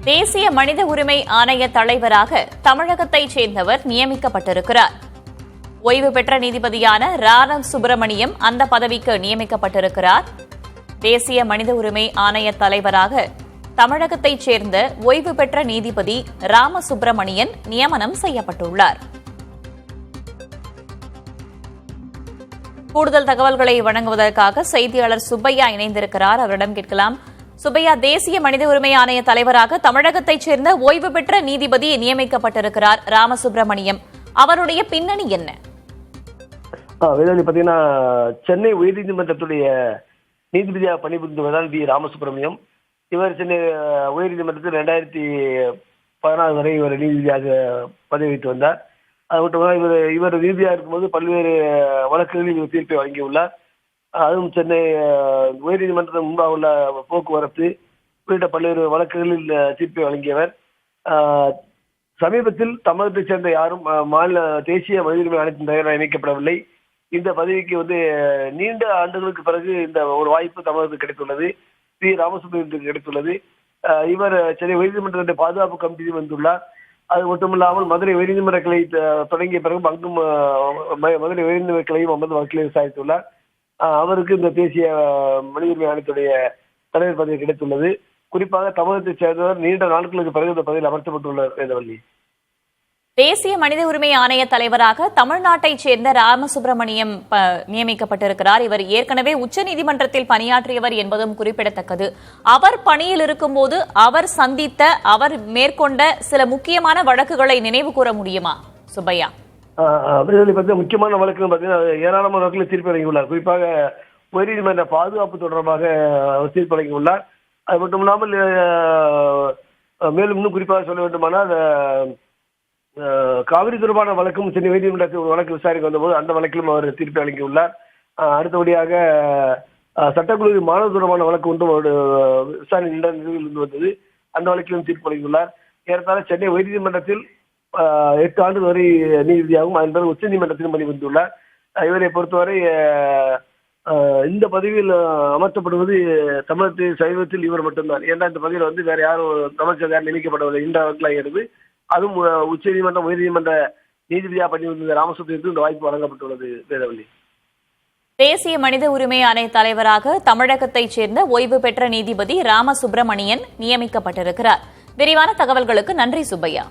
தேசிய மனித உரிமை ஆணைய தலைவராக தமிழகத்தைச் சேர்ந்தவர் நியமிக்கப்பட்டிருக்கிறார். ஓய்வு பெற்ற நீதிபதியான ராம சுப்பிரமணியம் அந்த பதவிக்கு நியமிக்கப்பட்டிருக்கிறார். தேசிய மனித உரிமை ஆணைய தலைவராக தமிழகத்தைச் சேர்ந்த ஓய்வு பெற்ற நீதிபதி ராம சுப்பிரமணியன் நியமனம் செய்யப்பட்டுள்ளார். கூடுதல் தகவல்களை வழங்குவதற்காக செய்தியாளர் சுப்பையா இணைந்திருக்கிறார். அவரிடம் கேட்கலாம். சுப்பையா, தேசிய மனித உரிமை ஆணைய தலைவராக தமிழகத்தைச் சேர்ந்த ஓய்வு பெற்ற நீதிபதி நியமிக்கப்பட்டிருக்கிறார் ராம சுப்பிரமணியம். அவருடைய பின்னணி என்ன? பாத்தீங்கன்னா, சென்னை உயர்நீதிமன்றத்துடைய நீதிபதியாக பணிபுரிந்தவர் வி ராமசுப்பிரமணியம். இவர் சென்னை உயர்நீதிமன்றத்தில் 2016 வரை இவர் நீதிபதியாக பதவி வைத்து வந்தார். அது மட்டும் இவர் நீதிபதியாக இருக்கும்போது பல்வேறு வழக்குகளில் இவர் தீர்ப்பை வழங்கியுள்ளார். அதுவும் சென்னை உயர்நீதிமன்றத்தின் முன்பாக உள்ள போக்குவரத்து உள்ளிட்ட பல்வேறு வழக்குகளில் தீர்ப்பை வழங்கியவர். சமீபத்தில் தமிழகத்தைச் சேர்ந்த யாரும் மாநில தேசிய மனித உரிமை ஆணையத்தின் தலைவராக இணைக்கப்படவில்லை. இந்த பதவிக்கு நீண்ட ஆண்டுகளுக்கு பிறகு இந்த ஒரு வாய்ப்பு தமிழகத்துக்கு கிடைத்துள்ளது. வி ராமசுப்பிரமணியத்துக்கு கிடைத்துள்ளது. இவர் சென்னை உயர்நீதிமன்றத்தின் பாதுகாப்பு கமிட்டியில் வந்துள்ளார். அது மட்டுமில்லாமல் மதுரை உயர்நீதிமன்ற கிளை தொடங்கிய பிறகு அங்கும் மதுரை உயர்நீதிமன்ற கிளையும் அமர்ந்து வழக்கில் விசாரித்துள்ளார். அவருக்கு இந்த தேசிய மனித உரிமை ஆணையத்துடைய தலைவர் பதவி கிடைத்துள்ளது. குறிப்பாக தமிழகத்தைச் சேர்ந்தவர் நீண்ட நாட்களுக்கு பிறகு இந்த பதவியில் அமர்த்தப்பட்டுள்ளார். வேதவள்ளி, தேசிய மனித உரிமை ஆணைய தலைவராக தமிழ்நாட்டைச் சேர்ந்த ராமசுப்பிரமணியம் நியமிக்கப்பட்டிருக்கிறார். இவர் ஏற்கனவே உச்சநீதிமன்றத்தில் பணியாற்றியவர் என்பதும் குறிப்பிடத்தக்கது. அவர் பணியில் இருக்கும்போது அவர் மேற்கொண்ட சில முக்கியமான வழக்குகளை நினைவு கூற முடியுமா சுப்பையா? முக்கியமான வழக்குன்னு பார்த்தீங்கன்னா, ஏராளமான வழக்கில் தீர்ப்பு வழங்கியுள்ளார். குறிப்பாக உயர்நீதிமன்ற பாதுகாப்பு தொடர்பாக தீர்ப்பு வழங்கியுள்ளார். அது மட்டும் இல்லாமல் மேலும் இன்னும் குறிப்பாக சொல்ல வேண்டுமானால், காவிரி தொடர்பான வழக்கும் சென்னை உயர்நீதிமன்றத்தில் ஒரு வழக்கு விசாரிக்க வந்தபோது அந்த வழக்கிலும் அவர் தீர்ப்பை வழங்கியுள்ளார். அடுத்தபடியாக சட்டக்குழு மாணவர் தொடர்பான வழக்கு ஒன்றும் ஒரு விசாரணை நீண்ட நிலையில் வந்தது. அந்த வழக்கிலும் தீர்ப்பு வழங்கியுள்ளார். ஏறத்தாழ சென்னை உயர்நீதிமன்றத்தில் 8 ஆண்டு வரை நீதிபதியாகவும் அதன் பிறகு உச்ச நீதிமன்றத்திலும் பணிபுரிந்துள்ளார். இவரை பொறுத்தவரை இந்த பதவியில் அமர்த்தப்படுவது தமிழகத்தில் சமீபத்தில் இவர் மட்டும்தான். ஏன்னா இந்த பதவியில் வேற யாரும் தமிழக யாரும் நியமிக்கப்படவில்லை. இந்த வழக்கில் ஆகிறது. அதுவும் உச்ச நீதிமன்றம் உயர்நீதிமன்ற நீதிபதியாக பணிபுரிந்த ராமசுப்பிரமணியத்துக்கு இந்த வாய்ப்பு வழங்கப்பட்டுள்ளது. வேதவள்ளி, தேசிய மனித உரிமை ஆணைய தலைவராக தமிழகத்தைச் சேர்ந்த ஓய்வு பெற்ற நீதிபதி ராம சுப்பிரமணியன் நியமிக்கப்பட்டிருக்கிறார். விரிவான தகவல்களுக்கு நன்றி சுப்பையா.